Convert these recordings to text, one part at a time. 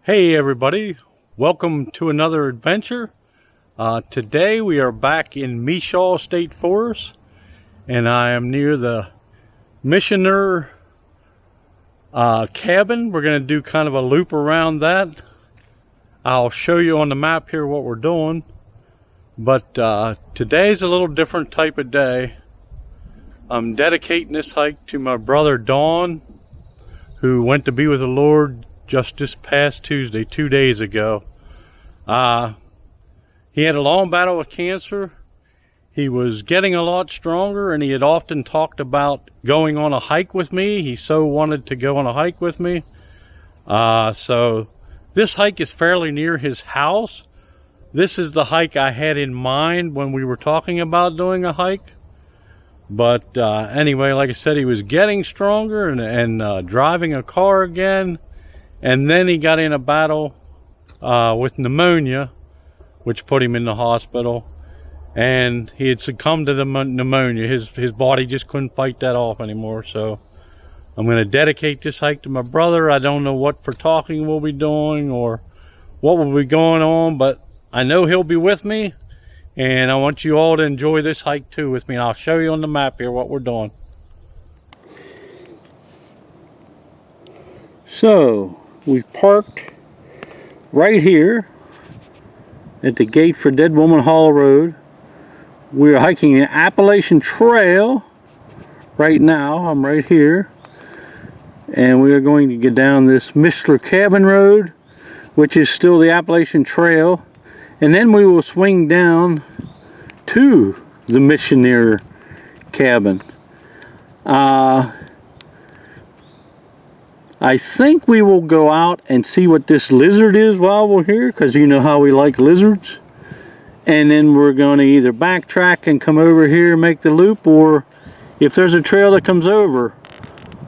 Hey everybody, welcome to another adventure. Today we are back in Michaux State Forest, and I am near the Michener cabin. We're going to do kind of a loop around that. I'll show you on the map here what we're doing, but today's a little different type of day. I'm dedicating this hike to my brother Don, who went to be with the Lord just this past Tuesday, 2 days ago. He had a long battle with cancer. He was getting a lot stronger, and he had often talked about going on a hike with me. He so wanted to go on a hike with me. So this hike is fairly near his house. This is the hike I had in mind when we were talking about doing a hike. But anyway, like I said, he was getting stronger and driving a car again. And then he got in a battle with pneumonia, which put him in the hospital. And he had succumbed to the pneumonia. His body just couldn't fight that off anymore. So I'm going to dedicate this hike to my brother. I don't know what for talking we'll be doing or what will be going on, but I know he'll be with me. And I want you all to enjoy this hike too with me. And I'll show you on the map here what we're doing. So we parked right here at the gate for Dead Woman Hollow Road. We're hiking the Appalachian Trail right now. I'm right here, and we are going to get down this Michener Cabin Road, which is still the Appalachian Trail, and then we will swing down to the Michener cabin. I think we will go out and see what this lizard is while we're here, because you know how we like lizards. And then we're going to either backtrack and come over here and make the loop, or if there's a trail that comes over,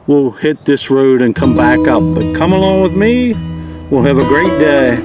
we'll hit this road and come back up. But come along with me, we'll have a great day.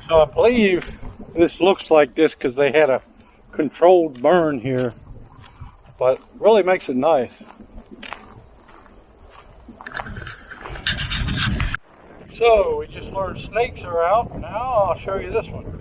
So I believe this looks like this because they had a controlled burn here, but really makes it nice. So we just learned snakes are out. Now I'll show you this one.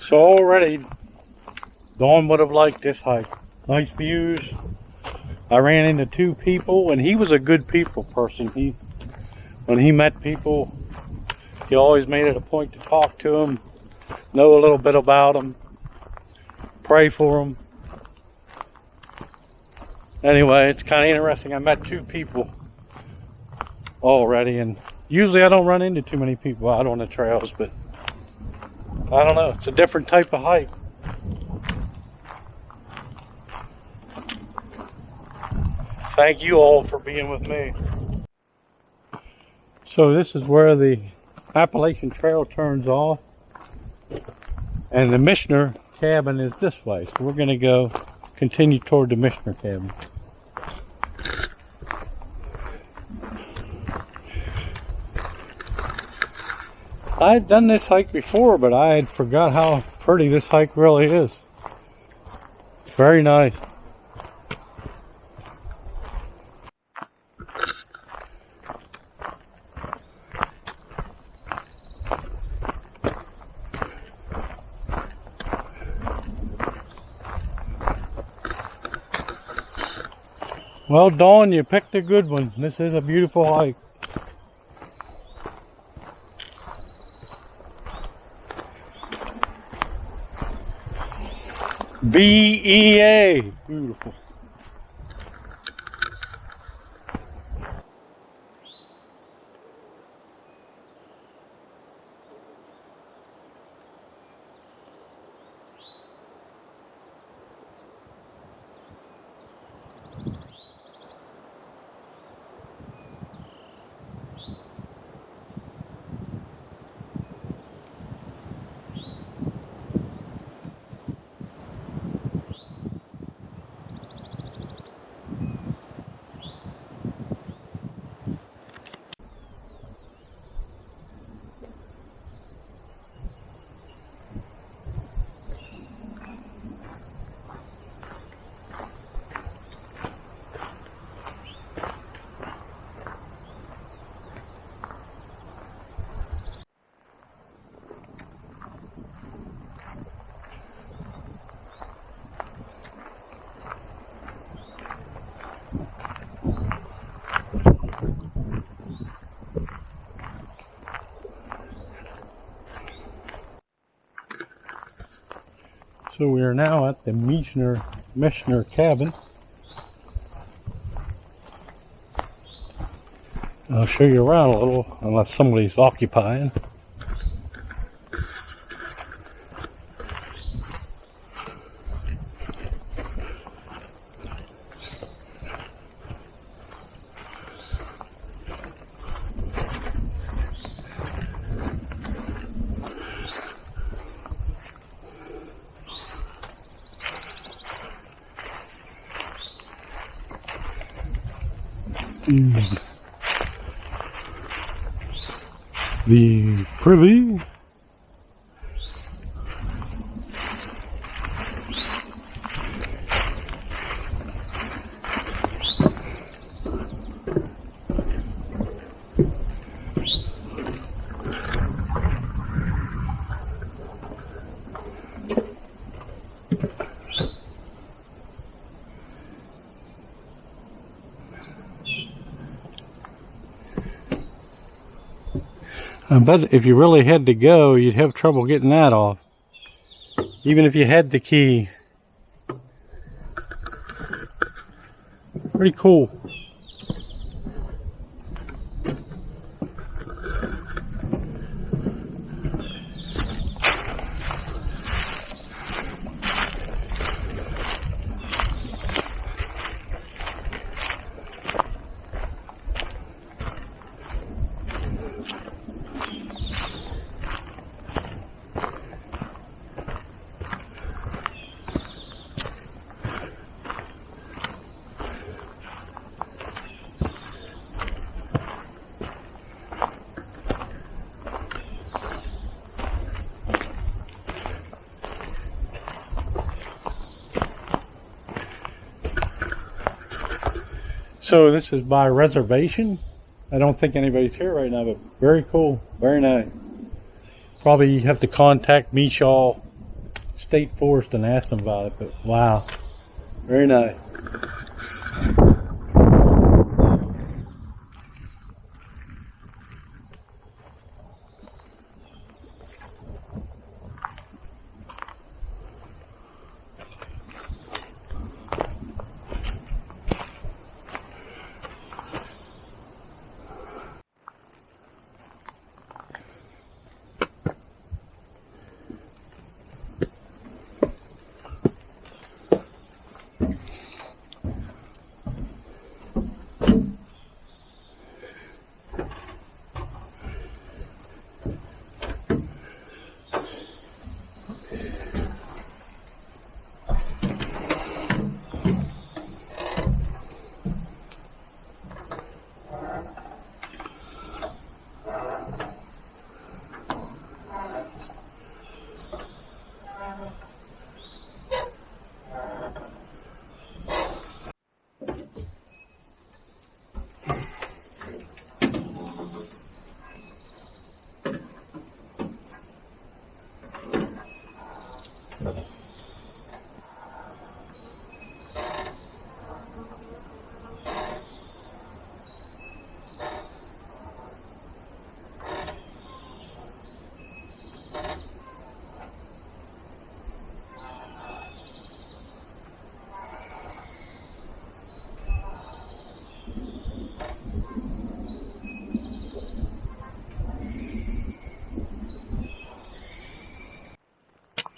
So already, Dawn would have liked this hike. Nice views. I ran into two people, and he was a good people person. When he met people, he always made it a point to talk to them, know a little bit about them, pray for them. Anyway, it's kind of interesting. I met two people already, and usually I don't run into too many people out on the trails, but I don't know. It's a different type of hike. Thank you all for being with me. So this is where the Appalachian Trail turns off, and the Michener cabin is this way. So we're going to go continue toward the Michener cabin. I had done this hike before, but I had forgot how pretty this hike really is. Very nice. Well, Dawn, you picked a good one. This is a beautiful hike. BEA. Beautiful. So we are now at the Michener cabin. I'll show you around a little, unless somebody's occupying. The privy. I bet if you really had to go, you'd have trouble getting that off. Even if you had the key. Pretty cool. So this is by reservation. I don't think anybody's here right now, but very cool, very nice. Probably have to contact Michaux State Forest and asked them about it, but wow, very nice.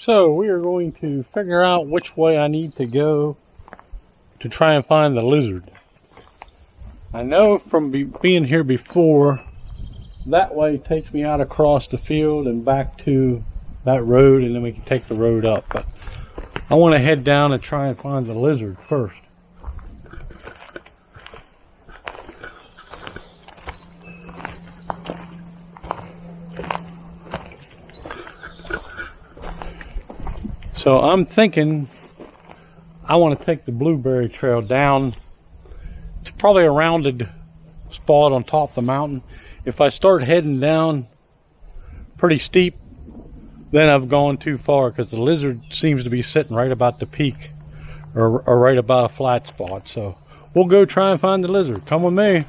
So we are going to figure out which way I need to go to try and find the lizard. I know from being here before, that way takes me out across the field and back to that road, and then we can take the road up. But I want to head down and try and find the lizard first. So I'm thinking I want to take the blueberry trail down. It's probably a rounded spot on top of the mountain. If I start heading down pretty steep, then I've gone too far, because the lizard seems to be sitting right about the peak, or right about a flat spot. So we'll go try and find the lizard. Come with me.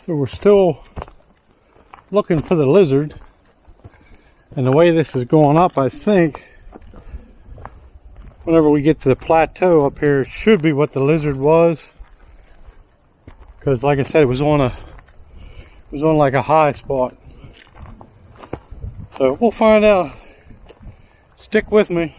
So we're still looking for the lizard, and the way this is going up, I think whenever we get to the plateau up here, it should be what the lizard was, because like I said, it was on like a high spot. So we'll find out. Stick with me.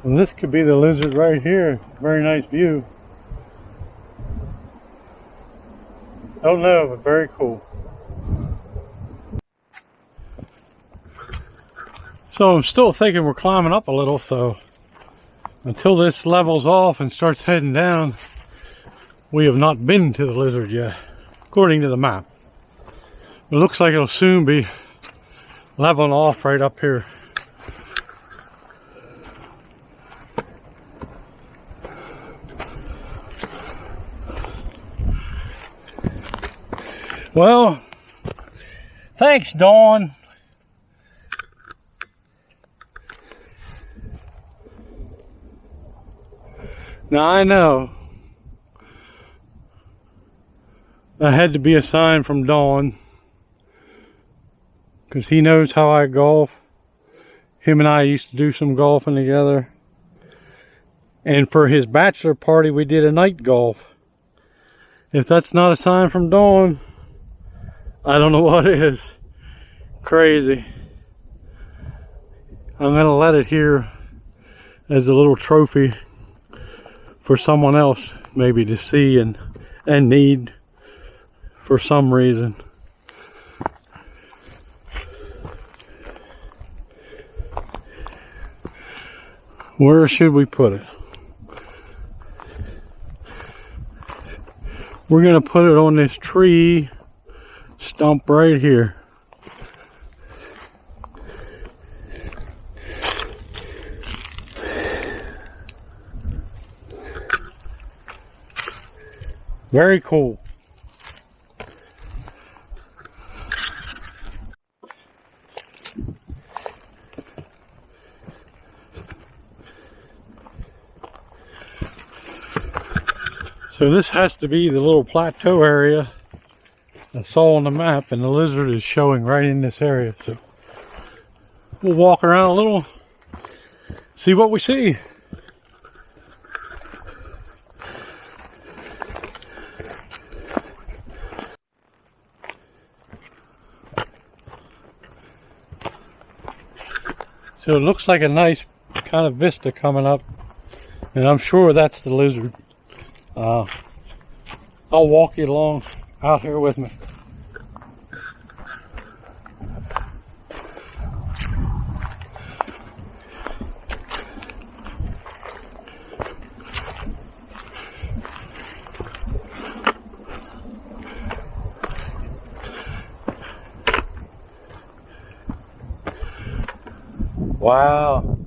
And this could be the lizard right here. Very nice view. Don't know, but very cool. So I'm still thinking we're climbing up a little, so until this levels off and starts heading down, we have not been to the lizard yet, according to the map. It looks like it'll soon be leveling off right up here. Well, thanks, Dawn. Now I know that had to be a sign from Dawn, because he knows how I golf. Him and I used to do some golfing together. And for his bachelor party, we did a night golf. If that's not a sign from Dawn, I don't know what is. Crazy. I'm gonna let it here as a little trophy for someone else maybe to see and need for some reason. Where should we put it? We're gonna put it on this tree stump right here. Very cool. So this has to be the little plateau area I saw on the map, and the lizard is showing right in this area. So we'll walk around a little, see what we see. So it looks like a nice kind of vista coming up, and I'm sure that's the lizard. I'll walk you along out here with me. Wow.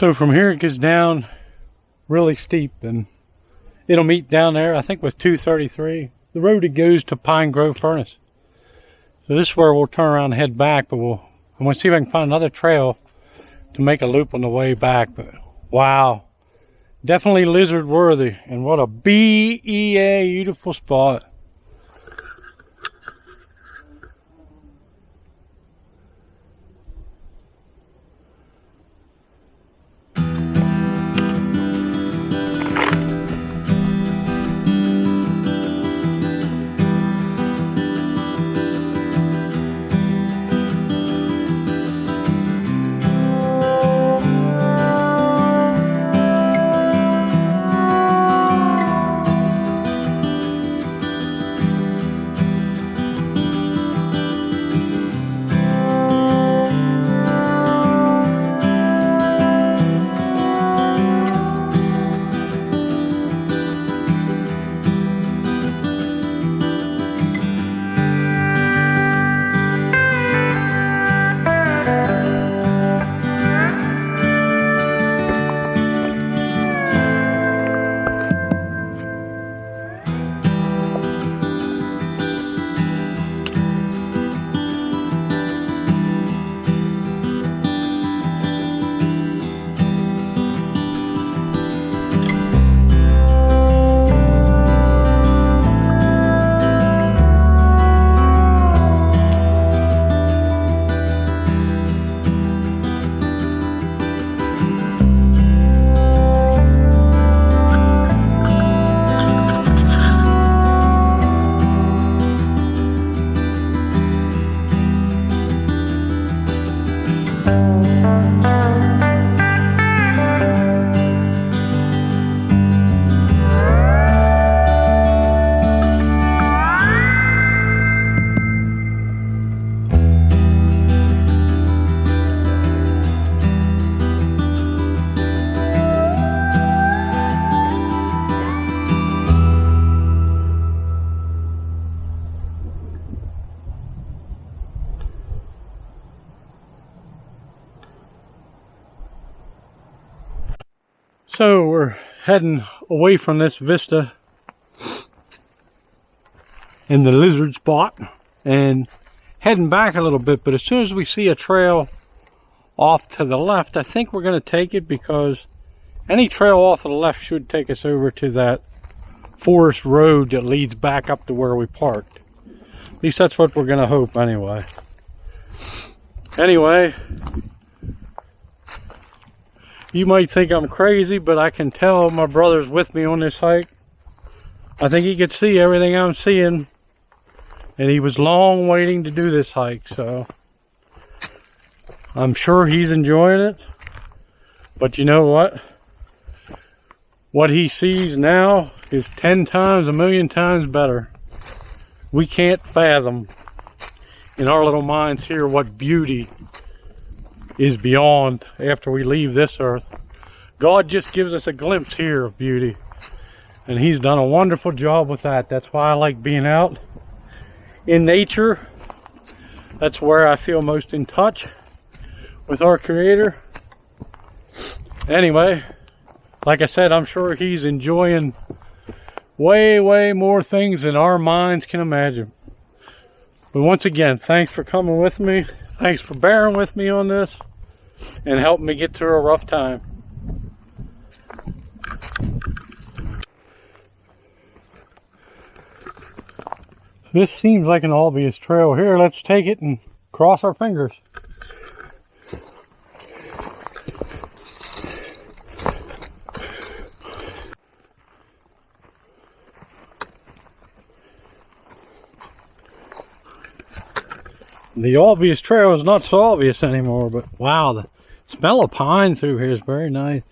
So from here it gets down really steep, and it'll meet down there, I think, with 233. The road that goes to Pine Grove Furnace. So this is where we'll turn around and head back, but I'm going to see if I can find another trail to make a loop on the way back. But wow, definitely lizard worthy, and what a beautiful spot. So we're heading away from this vista in the lizard spot and heading back a little bit, but as soon as we see a trail off to the left, I think we're going to take it, because any trail off to the left should take us over to that forest road that leads back up to where we parked. At least that's what we're going to hope anyway. You might think I'm crazy, but I can tell my brother's with me on this hike. I think he could see everything I'm seeing, and he was long waiting to do this hike, so I'm sure he's enjoying it. But you know what? What he sees now is 10 times, a million times better. We can't fathom in our little minds here what beauty is beyond after we leave this earth. God just gives us a glimpse here of beauty, and he's done a wonderful job with that. That's why I like being out in nature. That's where I feel most in touch with our Creator. Anyway, like I said, I'm sure he's enjoying way more things than our minds can imagine. But once again, thanks for coming with me. Thanks for bearing with me on this and helping me get through a rough time. This seems like an obvious trail here. Let's take it and cross our fingers. The obvious trail is not so obvious anymore, but wow, the smell of pine through here is very nice.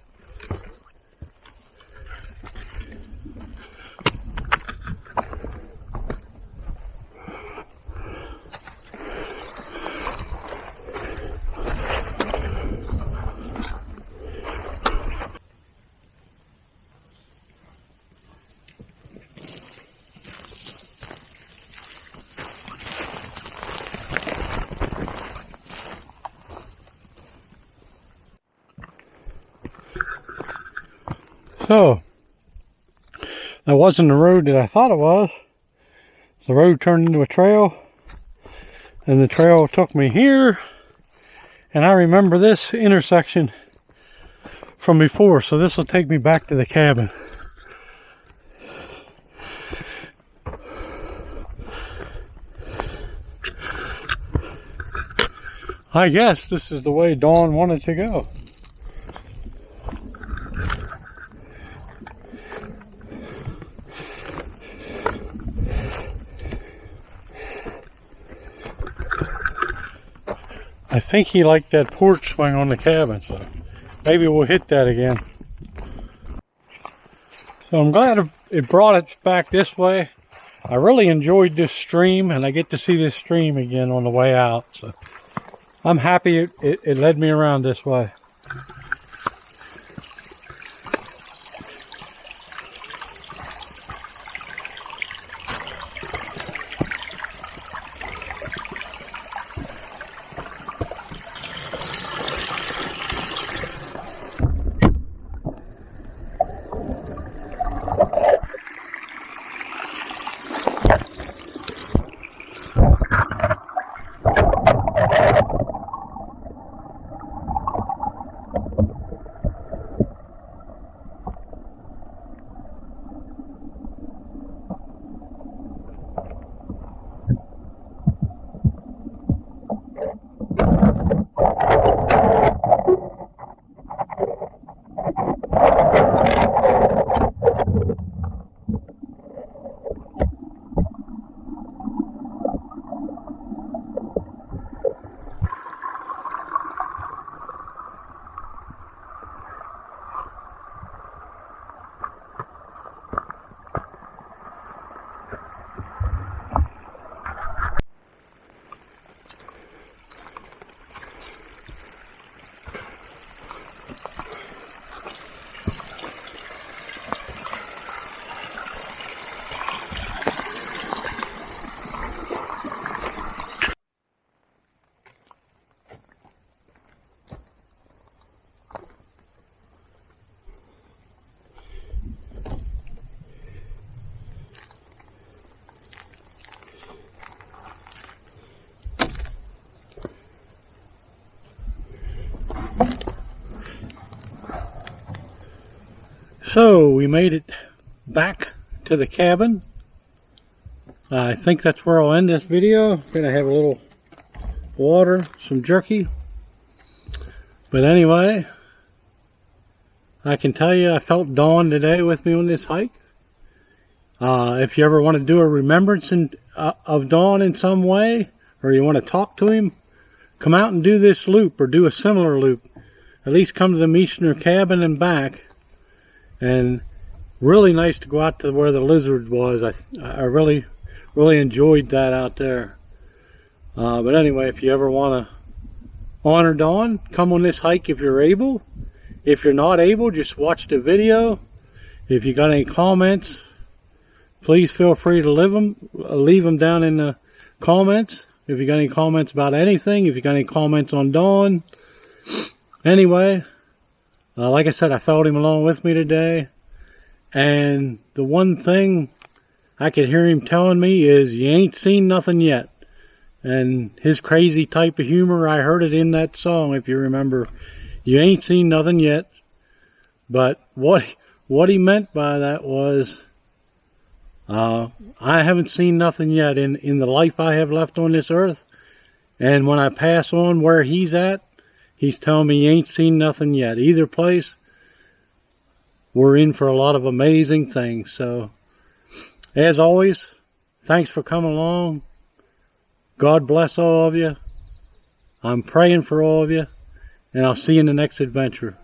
So, that wasn't the road that I thought it was. The road turned into a trail, and the trail took me here. And I remember this intersection from before, so this will take me back to the cabin. I guess this is the way Dawn wanted to go. I think he liked that porch swing on the cabin, so maybe we'll hit that again. So I'm glad it brought it back this way. I really enjoyed this stream, and I get to see this stream again on the way out. So I'm happy it led me around this way. So we made it back to the cabin. I think that's where I'll end this video. Gonna have a little water, some jerky. But anyway, I can tell you I felt Dawn today with me on this hike. If you ever want to do a remembrance of Dawn in some way, or you want to talk to him, come out and do this loop or do a similar loop. At least come to the Michener cabin and back. And really nice to go out to where the lizard was. I really enjoyed that out there. But anyway, if you ever want to honor Dawn, come on this hike if you're able. If you're not able, just watch the video. If you got any comments, please feel free to leave them down in the comments. If you got any comments about anything, if you got any comments on Dawn. Anyway, like I said, I felt him along with me today. And the one thing I could hear him telling me is, you ain't seen nothing yet. And his crazy type of humor, I heard it in that song, if you remember. You ain't seen nothing yet. But what he meant by that was, I haven't seen nothing yet in the life I have left on this earth. And when I pass on where he's at, he's telling me you ain't seen nothing yet. Either place, we're in for a lot of amazing things. So, as always, thanks for coming along. God bless all of you. I'm praying for all of you. And I'll see you in the next adventure.